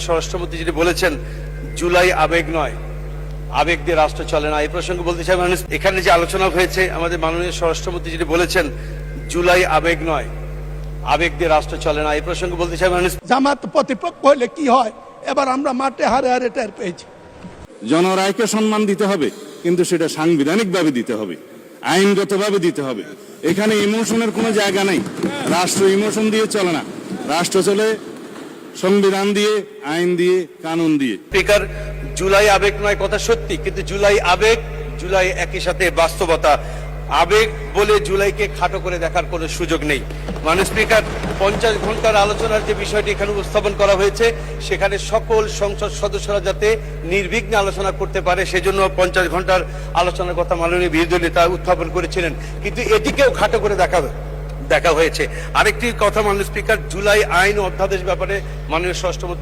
স্বরাষ্ট্রমন্ত্রী যেটি বলেছেন, জুলাই আবেগ নয়, আবেগ দিয়ে রাষ্ট্র চলে না। এই প্রসঙ্গে বলতে চাই, এখানে যে আলোচনা হয়েছে, আমাদের মাননীয় স্বরাষ্ট্রমন্ত্রী যেটি বলেছেন, জুলাই আবেগ নয়, আবেগ দিয়ে রাষ্ট্র চলে না। এই প্রসঙ্গে বলতে চাই, জামাত প্রতিপক্ষ হলে কি হয়, এবার আমরা মাঠে হারে হারে টের পেয়েছি। জনরায়কে সম্মান দিতে হবে, কিন্তু সেটা সাংবিধানিকভাবে দিতে হবে, আইনগতভাবে দিতে হবে। এখানে ইমোশনের কোনো জায়গা নেই। রাষ্ট্র ইমোশন দিয়ে চলে না, রাষ্ট্র চলে সংবিধান দিয়ে, আইন দিয়ে, কানুন দিয়ে। স্পিকার, জুলাই আবেগ নয় কথা সত্যি, কিন্তু জুলাই আবেগ, জুলাই একই সাথে বাস্তবতা। আবেগ বলে জুলাইকে খাটো করে দেখার কোনো সুযোগ নেই। মাননীয় স্পিকার, 50 ঘন্টার আলোচনার যে বিষয়টি এখানে উপস্থাপন করা হয়েছে, সেখানে সকল সংসদ সদস্যরা যাতে নির্বিঘ্নে আলোচনা করতে পারে, সেজন্য 50 ঘন্টার আলোচনার কথা মাননীয় বিরোধী নেতা উত্থাপন করেছিলেন, কিন্তু এটিকেও খাটো করে দেখা হয়েছে। আরেকটি কথা মাননীয় স্পিকার, জুলাই আইন ও অধ্যাদেশ ব্যাপারে মাননীয় স্বরাষ্ট্রমন্ত্রী